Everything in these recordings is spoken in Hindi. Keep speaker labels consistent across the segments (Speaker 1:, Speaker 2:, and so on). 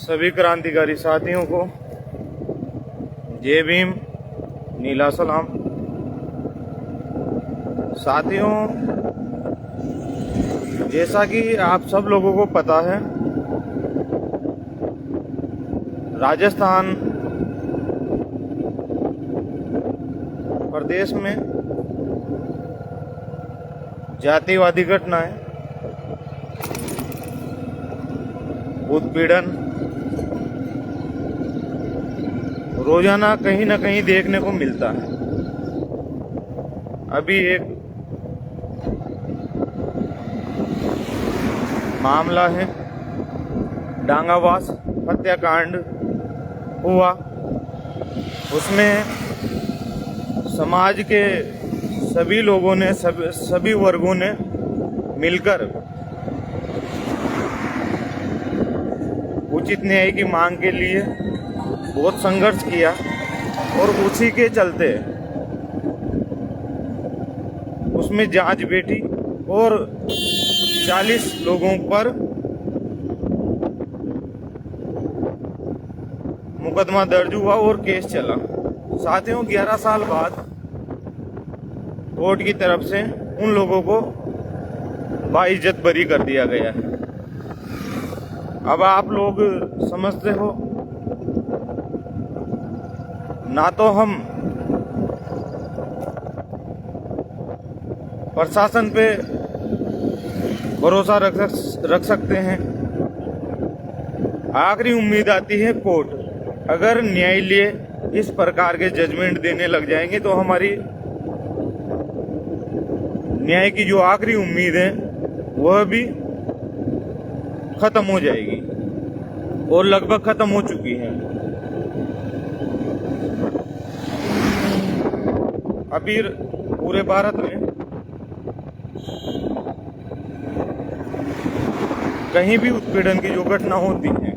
Speaker 1: सभी क्रांतिकारी साथियों को जय भीम, नीला सलाम। साथियों, जैसा कि आप सब लोगों को पता है, राजस्थान प्रदेश में जातिवादी घटनाएं, उत्पीड़न रोजाना कहीं न कहीं देखने को मिलता है। अभी एक मामला है, डांगावास हत्याकांड हुआ। उसमें समाज के सभी लोगों ने, सभी वर्गों ने मिलकर उचित न्याय की मांग के लिए बहुत संघर्ष किया और उसी के चलते उसमें जांच बैठी और 40 लोगों पर मुकदमा दर्ज हुआ और केस चला। साथियों, 11 साल बाद कोर्ट की तरफ से उन लोगों को बाइज्जत बरी कर दिया गया है। अब आप लोग समझते हो, ना तो हम प्रशासन पे भरोसा रख सकते हैं, आखिरी उम्मीद आती है कोर्ट। अगर न्यायालय इस प्रकार के जजमेंट देने लग जाएंगे तो हमारी न्याय की जो आखिरी उम्मीद है वह भी खत्म हो जाएगी और लगभग खत्म हो चुकी है। अभी पूरे भारत में कहीं भी उत्पीड़न की जो घटना होती है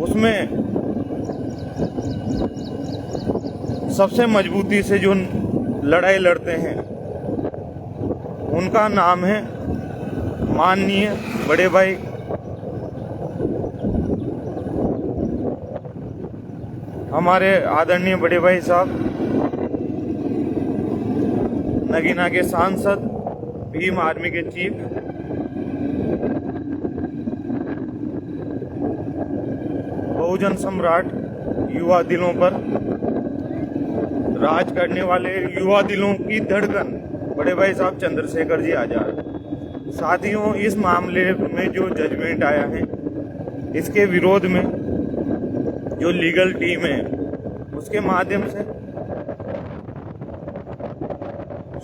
Speaker 1: उसमें सबसे मजबूती से जो लड़ाई लड़ते हैं उनका नाम है माननीय बड़े भाई हमारे आदरणीय बड़े भाई साहब, नगीना के सांसद, भीम आर्मी के चीफ, बहुजन सम्राट, युवा दिलों पर राज करने वाले युवा दिलों की धड़कन बड़े भाई साहब चंद्रशेखर जी आजाद। साथियों, इस मामले में जो जजमेंट आया है इसके विरोध में जो लीगल टीम है उसके माध्यम से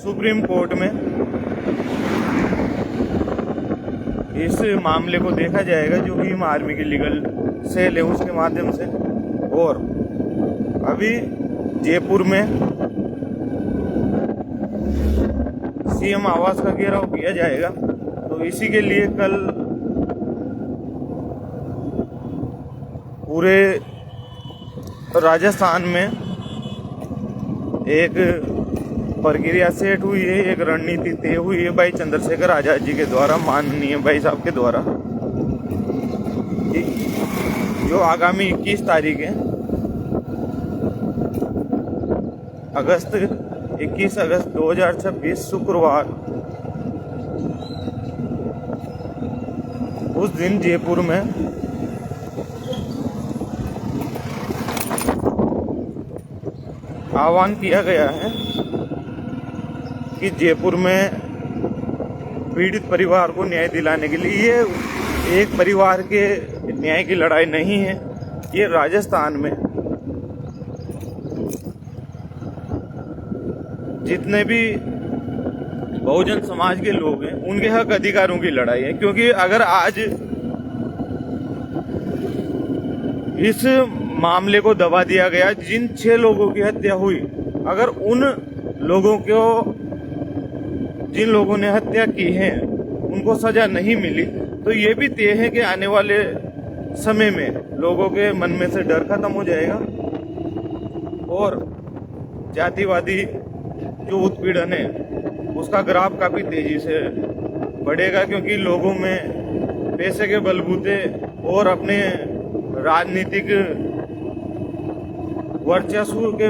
Speaker 1: सुप्रीम कोर्ट में इस मामले को देखा जाएगा, जो भीम आर्मी की लीगल सेल है उसके माध्यम से। और अभी जयपुर में सीएम आवास का घेराव किया जाएगा, तो इसी के लिए कल पूरे राजस्थान में एक प्रक्रिया सेट हुई है, एक रणनीति तय हुई है भाई चंद्रशेखर आजाद जी के द्वारा, माननीय भाई साहब के द्वारा, जो आगामी 21 तारीख है, 21 अगस्त 2026 शुक्रवार, उस दिन जयपुर में आह्वान किया गया है कि जयपुर में पीड़ित परिवार को न्याय दिलाने के लिए, ये एक परिवार के न्याय की लड़ाई नहीं है, ये राजस्थान में जितने भी बहुजन समाज के लोग हैं उनके हक अधिकारों की लड़ाई है। क्योंकि अगर आज इस मामले को दबा दिया गया, जिन 6 लोगों की हत्या हुई, अगर उन लोगों को, जिन लोगों ने हत्या की है, उनको सजा नहीं मिली, तो ये भी तय है कि आने वाले समय में लोगों के मन में से डर खत्म हो जाएगा और जातिवादी जो उत्पीड़न है उसका ग्राफ काफी तेजी से बढ़ेगा। क्योंकि लोगों में पैसे के बलबूते और अपने राजनीतिक वर्चस्व के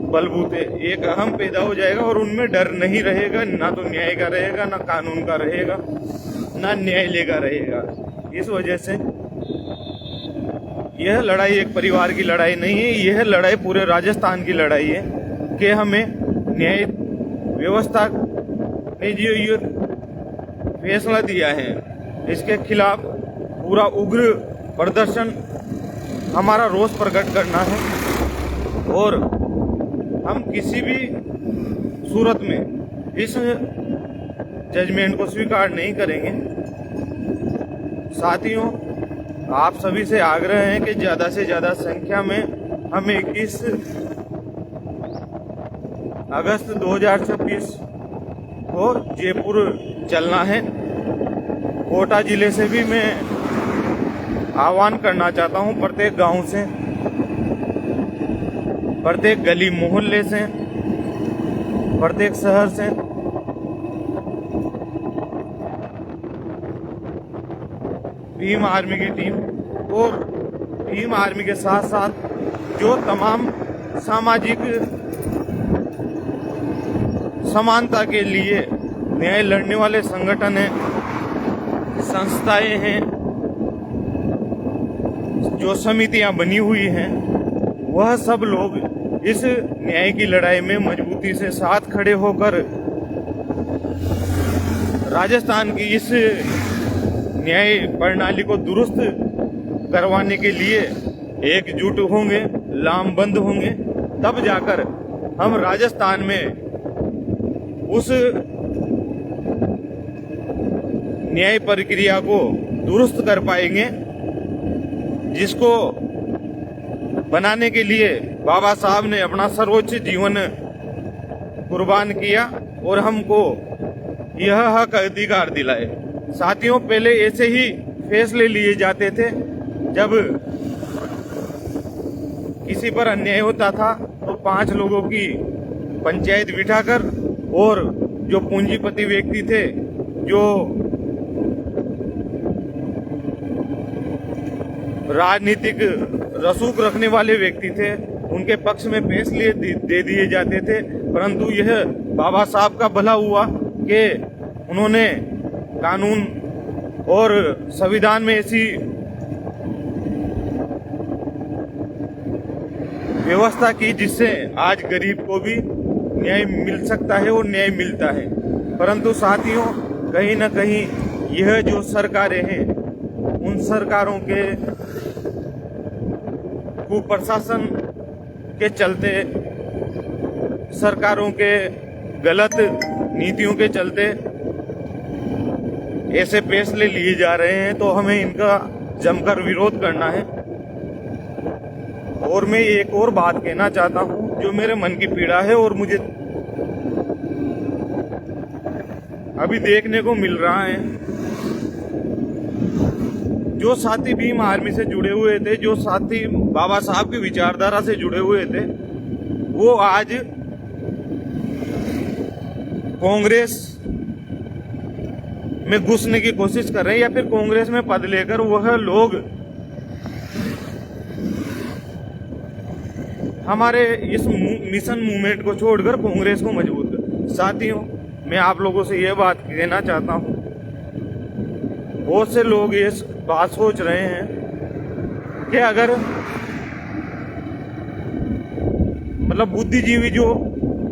Speaker 1: बलबूते एक अहम पैदा हो जाएगा और उनमें डर नहीं रहेगा, ना तो न्याय का रहेगा, ना कानून का रहेगा, ना न्यायालय का रहेगा। इस वजह से यह लड़ाई एक परिवार की लड़ाई नहीं है, यह लड़ाई पूरे राजस्थान की लड़ाई है कि हमें न्याय व्यवस्था ने जो ये फैसला दिया है इसके खिलाफ पूरा उग्र प्रदर्शन, हमारा रोष प्रकट करना है और हम किसी भी सूरत में इस जजमेंट को स्वीकार नहीं करेंगे। साथियों, आप सभी से आग्रह है कि ज़्यादा से ज़्यादा संख्या में हम 21 अगस्त 2026 को जयपुर चलना है। कोटा जिले से भी मैं आह्वान करना चाहता हूं, प्रत्येक गांव से, प्रत्येक गली मोहल्ले से, प्रत्येक शहर से भीम आर्मी की टीम और भीम आर्मी के साथ साथ जो तमाम सामाजिक समानता के लिए न्याय लड़ने वाले संगठन हैं, संस्थाएं हैं, जो समितियां बनी हुई हैं, वह सब लोग इस न्याय की लड़ाई में मजबूती से साथ खड़े होकर राजस्थान की इस न्याय प्रणाली को दुरुस्त करवाने के लिए एकजुट होंगे, लामबंद होंगे। तब जाकर हम राजस्थान में उस न्याय प्रक्रिया को दुरुस्त कर पाएंगे जिसको बनाने के लिए बाबा साहब ने अपना सर्वोच्च जीवन कुर्बान किया और हमको यह हक अधिकार दिलाए। साथियों, पहले ऐसे ही फैसले लिए जाते थे, जब किसी पर अन्याय होता था तो 5 लोगों की पंचायत बिठाकर और जो पूंजीपति व्यक्ति थे, जो राजनीतिक रसूख रखने वाले व्यक्ति थे, उनके पक्ष में फैसले दे दिए जाते थे। परंतु यह बाबा साहब का भला हुआ कि उन्होंने कानून और संविधान में ऐसी व्यवस्था की जिससे आज गरीब को भी न्याय मिल सकता है और न्याय मिलता है। परंतु साथियों, कहीं न कहीं यह जो सरकारें हैं, उन सरकारों के कुप्रशासन के चलते, सरकारों के गलत नीतियों के चलते ऐसे फैसले लिए जा रहे हैं, तो हमें इनका जमकर विरोध करना है। और मैं एक और बात कहना चाहता हूं जो मेरे मन की पीड़ा है और मुझे अभी देखने को मिल रहा है। जो साथी भीम आर्मी से जुड़े हुए थे, जो साथी बाबा साहब की विचारधारा से जुड़े हुए थे, वो आज कांग्रेस में घुसने की कोशिश कर रहे हैं या फिर कांग्रेस में पद लेकर वह लोग हमारे इस मिशन मूवमेंट को छोड़कर कांग्रेस को मजबूत कर। साथियों, मैं आप लोगों से यह बात कहना चाहता हूं, बहुत से लोग ये बात सोच रहे हैं कि अगर मतलब बुद्धिजीवी जो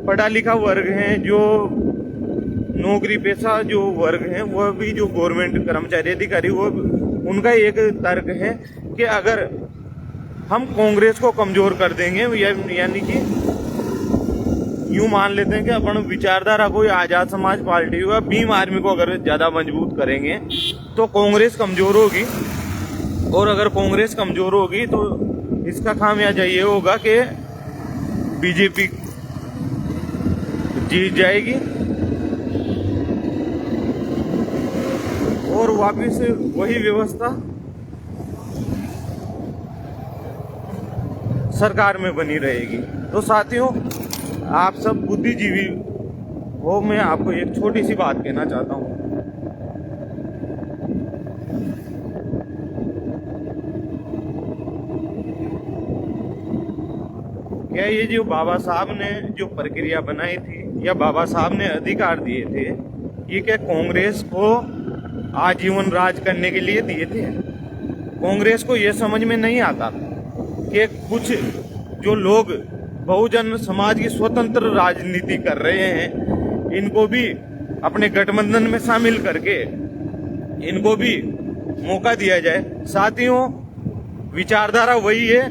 Speaker 1: पढ़ा लिखा वर्ग है, जो नौकरी पेशा जो वर्ग है, वह भी जो गवर्नमेंट कर्मचारी अधिकारी, वो उनका एक तर्क है कि अगर हम कांग्रेस को कमजोर कर देंगे, यानी कि यूं मान लेते हैं कि अपन विचारधारा कोई आजाद समाज पार्टी हुआ, भीम आर्मी को अगर ज्यादा मजबूत करेंगे तो कांग्रेस कमजोर होगी, और अगर कांग्रेस कमजोर होगी तो इसका खामियाजा ये होगा कि बीजेपी जीत जाएगी और वापिस वही व्यवस्था सरकार में बनी रहेगी। तो साथियों, आप सब बुद्धिजीवी हो, मैं आपको एक छोटी सी बात कहना चाहता हूं। क्या ये जो बाबा साहब ने जो प्रक्रिया बनाई थी या बाबा साहब ने अधिकार दिए थे, ये क्या कांग्रेस को आजीवन राज करने के लिए दिए थे? कांग्रेस को ये समझ में नहीं आता कि कुछ जो लोग बहुजन समाज की स्वतंत्र राजनीति कर रहे हैं, इनको भी अपने गठबंधन में शामिल करके इनको भी मौका दिया जाए। साथियों, विचारधारा वही है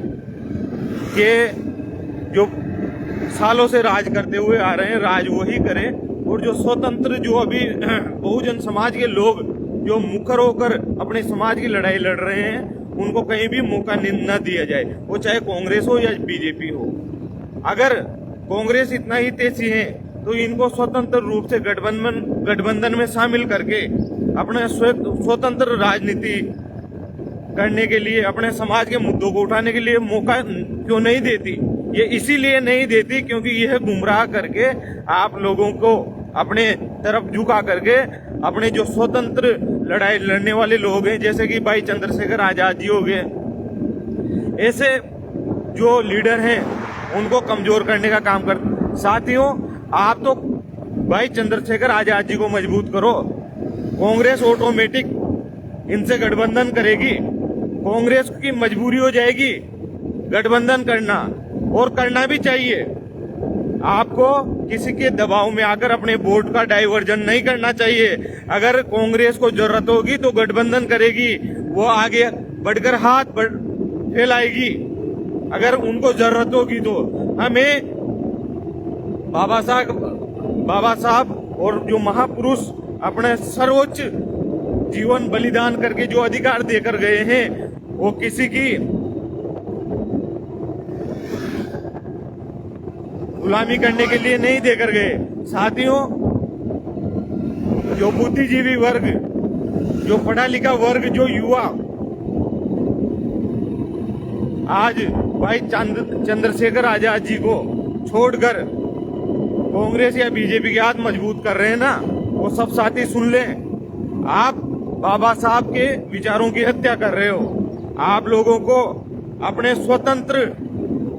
Speaker 1: कि जो सालों से राज करते हुए आ रहे हैं, राज वही करें, और जो स्वतंत्र जो अभी बहुजन समाज के लोग जो मुखर होकर अपने समाज की लड़ाई लड़ रहे हैं, उनको कहीं भी मौका न दिया जाए, वो चाहे कांग्रेस हो या बीजेपी हो। अगर कांग्रेस इतना ही तेजी है तो इनको स्वतंत्र रूप से गठबंधन में शामिल करके अपने स्वतंत्र राजनीति करने के लिए, अपने समाज के मुद्दों को उठाने के लिए मौका क्यों नहीं देती? ये इसीलिए नहीं देती क्योंकि यह गुमराह करके आप लोगों को अपने तरफ झुका करके अपने जो स्वतंत्र लड़ाई लड़ने वाले लोग हैं, जैसे कि भाई चंद्रशेखर आजाद जी हो गए, ऐसे जो लीडर हैं उनको कमजोर करने का काम कर। साथियों, आप तो भाई चंद्रशेखर आजाद जी को मजबूत करो, कांग्रेस ऑटोमेटिक इनसे गठबंधन करेगी। कांग्रेस की मजबूरी हो जाएगी गठबंधन करना, और करना भी चाहिए। आपको किसी के दबाव में आकर अपने वोट का डाइवर्जन नहीं करना चाहिए। अगर कांग्रेस को जरूरत होगी तो गठबंधन करेगी, वो आगे बढ़कर हाथ फैलाएगी। अगर उनको जरूरत होगी तो हमें बाबा साहब और जो महापुरुष अपने सर्वोच्च जीवन बलिदान करके जो अधिकार देकर गए हैं, वो किसी की गुलामी करने के लिए नहीं देकर गए। साथियों, जो बुद्धिजीवी वर्ग, जो पढ़ा लिखा वर्ग, जो युवा आज भाई चंद्रशेखर आजाद जी को छोड़कर कांग्रेस या बीजेपी के हाथ मजबूत कर रहे हैं ना, वो सब साथी सुन लें। आप बाबा साहब के विचारों की हत्या कर रहे हो। आप लोगों को अपने स्वतंत्र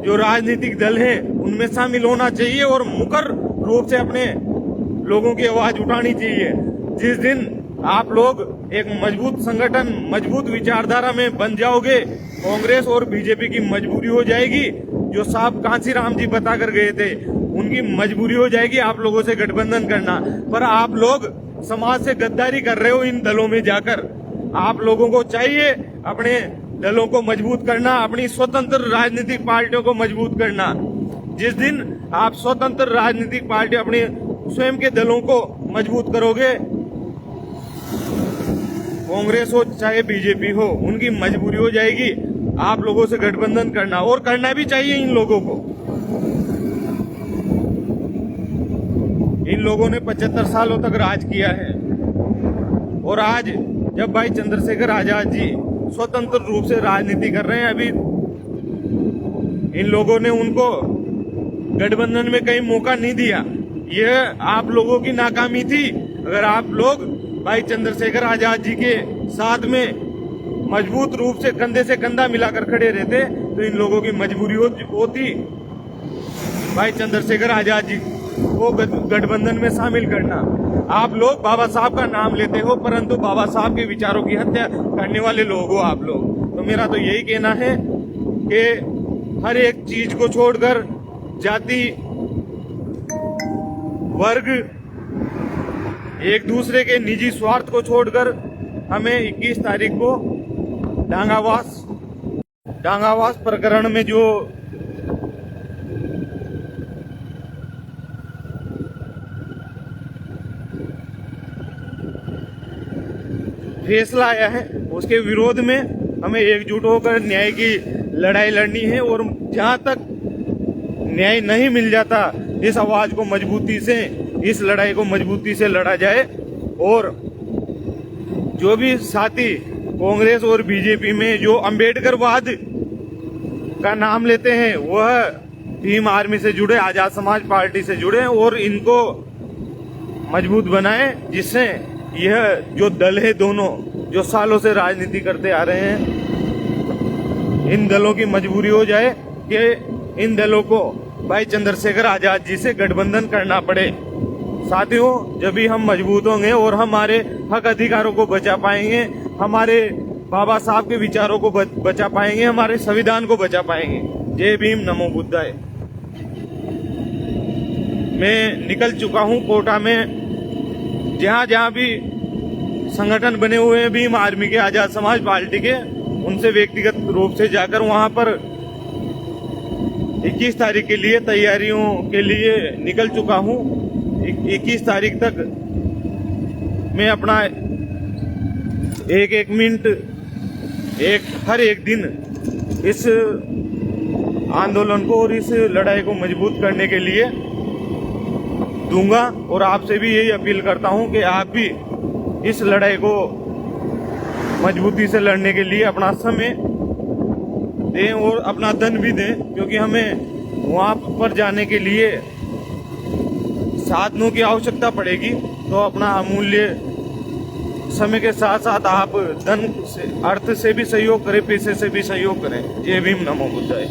Speaker 1: जो राजनीतिक दल है उनमें शामिल होना चाहिए और मुखर रूप से अपने लोगों की आवाज उठानी चाहिए। जिस दिन आप लोग एक मजबूत संगठन, मजबूत विचारधारा में बन जाओगे, कांग्रेस और बीजेपी की मजबूरी हो जाएगी। जो साहब कांसीराम जी बता कर गए थे, उनकी मजबूरी हो जाएगी आप लोगों से गठबंधन करना। पर आप लोग समाज से गद्दारी कर रहे हो इन दलों में जाकर। आप लोगों को चाहिए अपने दलों को मजबूत करना, अपनी स्वतंत्र राजनीतिक पार्टियों को मजबूत करना। जिस दिन आप स्वतंत्र राजनीतिक पार्टी अपने स्वयं के दलों को मजबूत करोगे, कांग्रेस हो चाहे बीजेपी हो, उनकी मजबूरी हो जाएगी आप लोगों से गठबंधन करना, और करना भी चाहिए इन लोगों को। इन लोगों ने 75 सालों तक राज किया है, और आज जब भाई चंद्रशेखर आजाद जी स्वतंत्र रूप से राजनीति कर रहे हैं, अभी इन लोगों ने उनको गठबंधन में कहीं मौका नहीं दिया। यह आप लोगों की नाकामी थी। अगर आप लोग भाई चंद्रशेखर आजाद जी के साथ में मजबूत रूप से कंधे से कंधा मिलाकर खड़े रहते तो इन लोगों की मजबूरी होती भाई चंद्रशेखर आजाद जी को गठबंधन में शामिल करना। आप लोग बाबा साहब का नाम लेते हो, परंतु बाबा साहब के विचारों की हत्या करने वाले लोग हो आप लोग। तो मेरा तो यही कहना है कि हर एक चीज को छोड़कर, जाति, वर्ग, एक दूसरे के निजी स्वार्थ को छोड़कर, हमें 21 तारीख को डांगावास प्रकरण में जो फैसला आया है उसके विरोध में हमें एकजुट होकर न्याय की लड़ाई लड़नी है। और जहां तक न्याय नहीं मिल जाता, इस आवाज को मजबूती से, इस लड़ाई को मजबूती से लड़ा जाए। और जो भी साथी कांग्रेस और बीजेपी में जो अंबेडकरवाद का नाम लेते हैं, वह भीम आर्मी से जुड़े, आजाद समाज पार्टी से जुड़े और इनको मजबूत बनाएं, जिससे यह जो दल है दोनों जो सालों से राजनीति करते आ रहे हैं, इन दलों की मजबूरी हो जाए कि इन दलों को भाई चंद्रशेखर आजाद जी से गठबंधन करना पड़े। साथियों, जब भी हम मजबूत होंगे और हमारे हक अधिकारों को बचा पाएंगे, हमारे बाबा साहब के विचारों को बचा पाएंगे, हमारे संविधान को बचा पाएंगे। जय भीम, नमो बुद्धाय। मैं निकल चुका हूं कोटा में, जहां जहां भी संगठन बने हुए हैं भीम आर्मी के, आजाद समाज पार्टी के, उनसे व्यक्तिगत रूप से जाकर वहां पर 21 तारीख के लिए तैयारियों के लिए निकल चुका हूं। 21 तारीख तक मैं अपना एक मिनट हर एक दिन इस आंदोलन को और इस लड़ाई को मजबूत करने के लिए दूंगा। और आपसे भी यही अपील करता हूं कि आप भी इस लड़ाई को मजबूती से लड़ने के लिए अपना समय दें और अपना धन भी दें, क्योंकि हमें वहां पर जाने के लिए साधनों की आवश्यकता पड़ेगी। तो अपना अमूल्य समय के साथ साथ आप धन से, अर्थ से भी सहयोग करें, पैसे से भी सहयोग करें। जय भीम, नमो बुद्धाय।